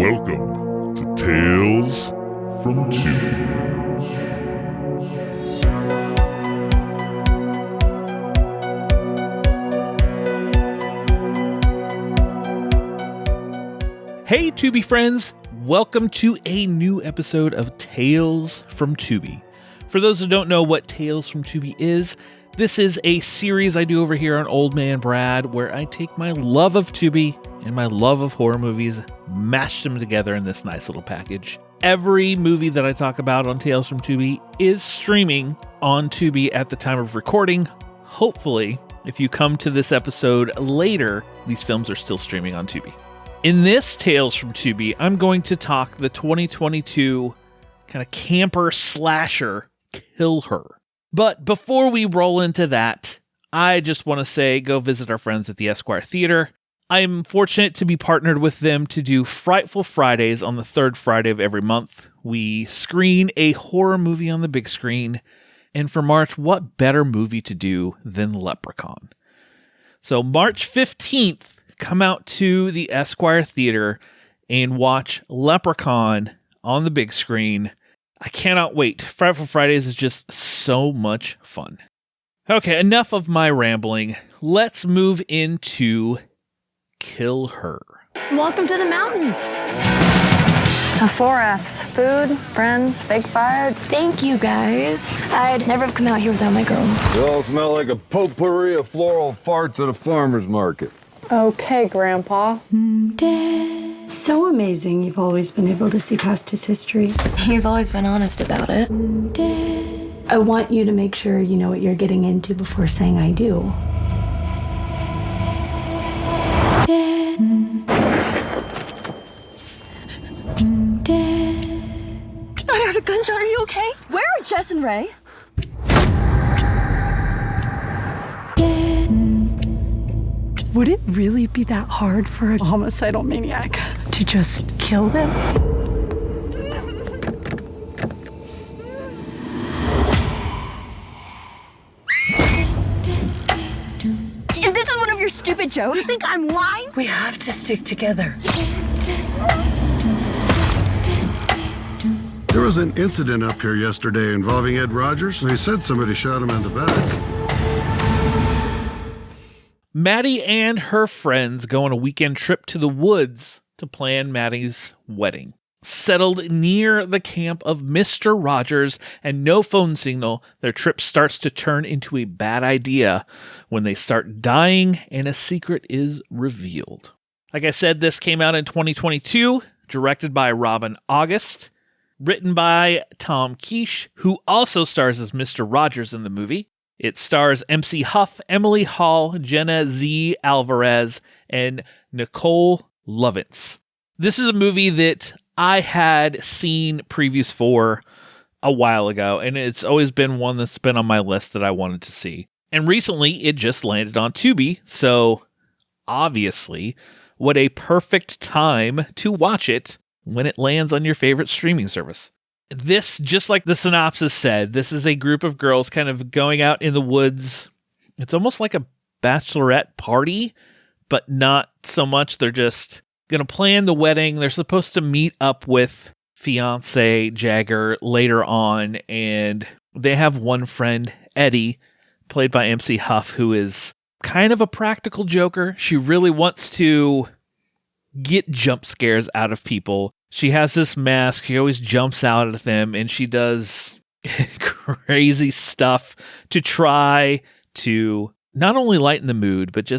Welcome to Tales from Tubi. Hey Tubi friends, welcome to a new episode of Tales from Tubi. For those who don't know what Tales from Tubi is, this is a series I do over here on Old Man Brad where I take my love of Tubi and my love of horror movies, mash them together in this nice little package. Every movie that I talk about on Tales from Tubi is streaming on Tubi at the time of recording. Hopefully, if you come to this episode later, these films are still streaming on Tubi. In this Tales from Tubi, I'm going to talk the 2022 kind of camper slasher, KillHer. But before we roll into that, I just want to say go visit our friends at the Esquire Theater. I'm fortunate to be partnered with them to do Frightful Fridays on the third Friday of every month. We screen a horror movie on the big screen. And for March, what better movie to do than Leprechaun? So March 15th, come out to the Esquire Theater and watch Leprechaun on the big screen. I cannot wait. Frightful Fridays is just so much fun. Okay, enough of my rambling. Let's move into KillHer. Welcome to the mountains. 4 F's. Food, friends, fake fire. Thank you, guys. I'd never have come out here without my girls. You all smell like a potpourri of floral farts at a farmer's market. Okay, Grandpa. So amazing you've always been able to see past his history. He's always been honest about it. I want you to make sure you know what you're getting into before saying I do. I heard a gunshot. Are you okay? Where are Jess and Ray? Would it really be that hard for a homicidal maniac to just kill them? If this is one of your stupid jokes, you think I'm lying? We have to stick together. There was an incident up here yesterday involving Ed Rogers. They said somebody shot him in the back. Maddie and her friends go on a weekend trip to the woods to plan Maddie's wedding. Settled near the camp of Mr. Rogers and no phone signal, their trip starts to turn into a bad idea when they start dying and a secret is revealed. Like I said, this came out in 2022, directed by Robin August, written by Tom Quiche, who also stars as Mr. Rogers in the movie. It stars MC Huff, Emily Hall, Jenna Z. Alvarez, and Nicole Lovitz. This is a movie that I had seen previews for a while ago, and it's always been one that's been on my list that I wanted to see. And recently, it just landed on Tubi, so obviously, what a perfect time to watch it when it lands on your favorite streaming service. This, just like the synopsis said, this is a group of girls kind of going out in the woods. It's almost like a bachelorette party, but not so much. They're just going to plan the wedding. They're supposed to meet up with fiance Jagger later on, and they have one friend, Eddie, played by MC Huff, who is kind of a practical joker. She really wants to get jump scares out of people. She has this mask. She always jumps out at them, and she does crazy stuff to try to not only lighten the mood, but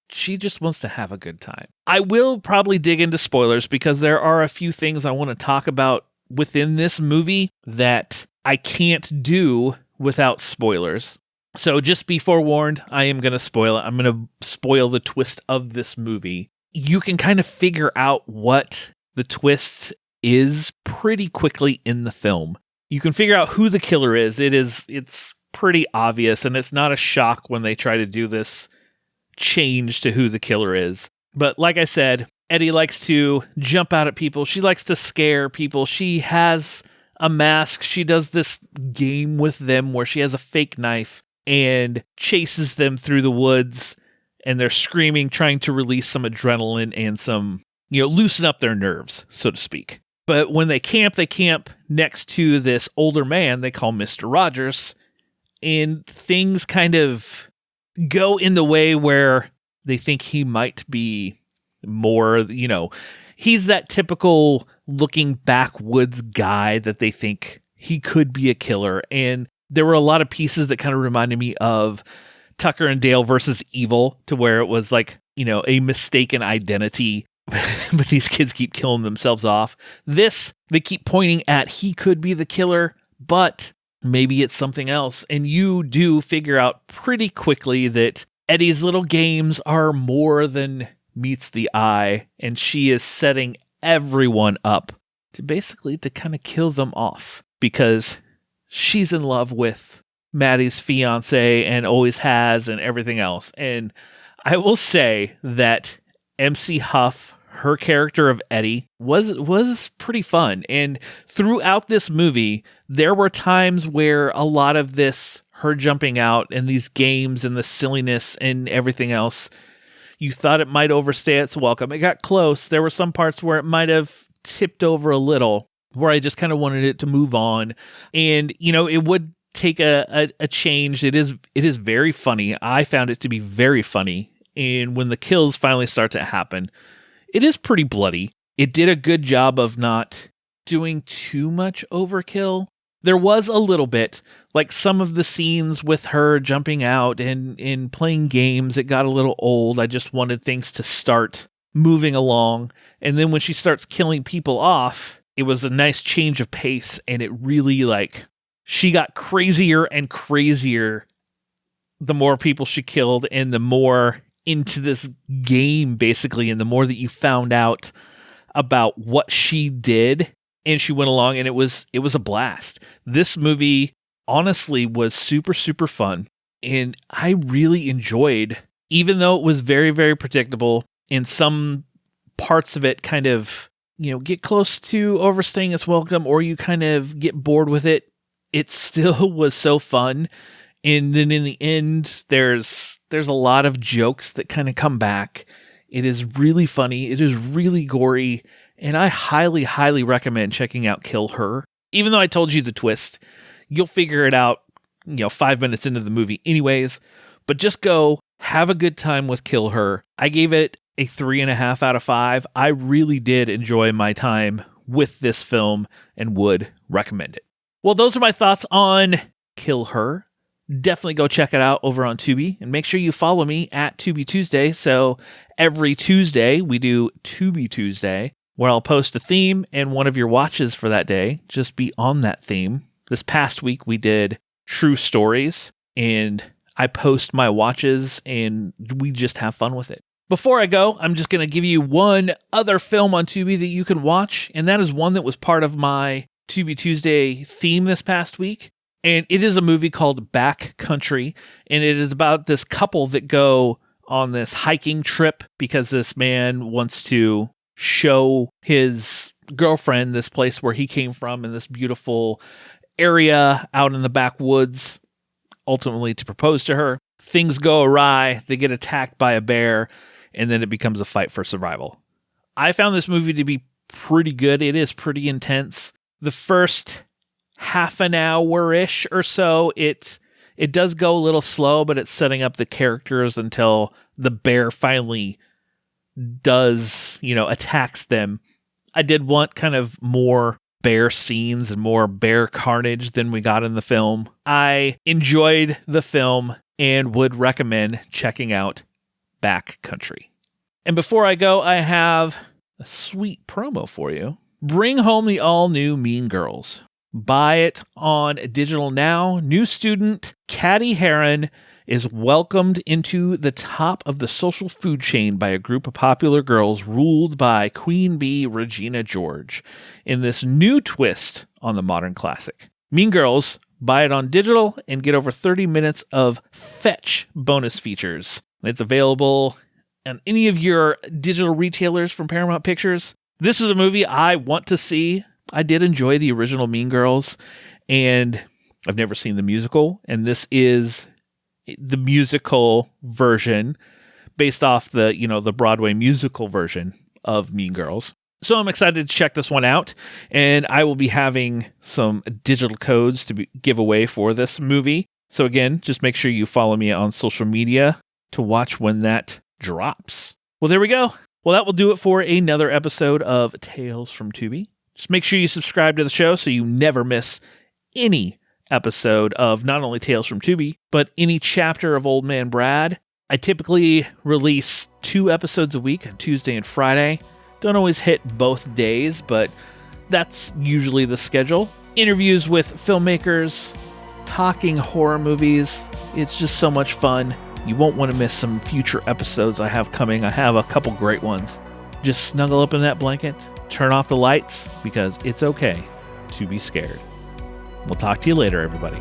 she just wants to have a good time. I will probably dig into spoilers because there are a few things I want to talk about within this movie that I can't do without spoilers. So just be forewarned, I am going to spoil it. I'm going to spoil the twist of this movie. You can kind of figure out what the twist is pretty quickly in the film. You can figure out who the killer is. It's pretty obvious, and it's not a shock when they try to do this change to who the killer is. But like I said, Eddie likes to jump out at people. She likes to scare people. She has a mask. She does this game with them where she has a fake knife and chases them through the woods, and they're screaming, trying to release some adrenaline and some loosen up their nerves, so to speak. But when they camp next to this older man they call Mr. Rogers, and things kind of go in the way where they think he might be more, he's that typical looking backwoods guy that they think he could be a killer. And there were a lot of pieces that kind of reminded me of Tucker and Dale versus Evil, to where it was like, a mistaken identity, but these kids keep killing themselves off. This, they keep pointing at he could be the killer, but maybe it's something else. And you do figure out pretty quickly that Eddie's little games are more than meets the eye, and she is setting everyone up to kind of kill them off because she's in love with Maddie's fiance and always has, and everything else. And I will say that MC Huff, her character of Eddie, was pretty fun. And throughout this movie, there were times where a lot of this, her jumping out and these games and the silliness and everything else, you thought it might overstay its welcome. It got close. There were some parts where it might have tipped over a little, where I just kind of wanted it to move on. And, it would take a change. It is very funny. I found it to be very funny. And when the kills finally start to happen, it is pretty bloody. It did a good job of not doing too much overkill. There was a little bit, like some of the scenes with her jumping out and playing games, it got a little old. I just wanted things to start moving along. And then when she starts killing people off, it was a nice change of pace, and it really, she got crazier and crazier the more people she killed and the more into this game, basically, and the more that you found out about what she did. And she went along, and it was a blast. This movie honestly was super, super fun. And I really enjoyed, even though it was very, very predictable, and some parts of it kind of, get close to overstaying its welcome, or you kind of get bored with it. It still was so fun. And then in the end, there's a lot of jokes that kind of come back. It is really funny. It is really gory. And I highly, highly recommend checking out KillHer. Even though I told you the twist, you'll figure it out, 5 minutes into the movie anyways. But just go have a good time with KillHer. I gave it a 3.5 out of 5. I really did enjoy my time with this film and would recommend it. Well, those are my thoughts on KillHer. Definitely go check it out over on Tubi, and make sure you follow me at Tubi Tuesday. So every Tuesday we do Tubi Tuesday, where I'll post a theme, and one of your watches for that day just be on that theme. This past week we did True Stories, and I post my watches and we just have fun with it. Before I go, I'm just going to give you one other film on Tubi that you can watch, and that is one that was part of my Tubi Tuesday theme this past week. And it is a movie called Backcountry, and it is about this couple that go on this hiking trip because this man wants to show his girlfriend this place where he came from in this beautiful area out in the backwoods, ultimately to propose to her. Things go awry, they get attacked by a bear, and then it becomes a fight for survival. I found this movie to be pretty good. It is pretty intense. The first half an hour-ish or so, it does go a little slow, but it's setting up the characters until the bear finally does, attacks them. I did want kind of more bear scenes and more bear carnage than we got in the film. I enjoyed the film and would recommend checking out Backcountry. And before I go, I have a sweet promo for you. Bring home the all-new Mean Girls. Buy it on digital now. New student Caddy Heron is welcomed into the top of the social food chain by a group of popular girls ruled by Queen Bee Regina George in this new twist on the modern classic. Mean Girls, buy it on digital and get over 30 minutes of fetch bonus features. It's available on any of your digital retailers from Paramount Pictures. This is a movie I want to see. I did enjoy the original Mean Girls, and I've never seen the musical, and this is the musical version based off the Broadway musical version of Mean Girls. So I'm excited to check this one out, and I will be having some digital codes to give away for this movie. So again, just make sure you follow me on social media to watch when that drops. Well, there we go. Well, that will do it for another episode of Tales from Tubi. Just make sure you subscribe to the show so you never miss any episode of not only Tales from Tubi, but any chapter of Old Man Brad. I typically release 2 episodes a week on Tuesday and Friday. Don't always hit both days, but that's usually the schedule. Interviews with filmmakers, talking horror movies. It's just so much fun. You won't want to miss some future episodes I have coming. I have a couple great ones. Just snuggle up in that blanket, turn off the lights, because it's okay to be scared. We'll talk to you later, everybody.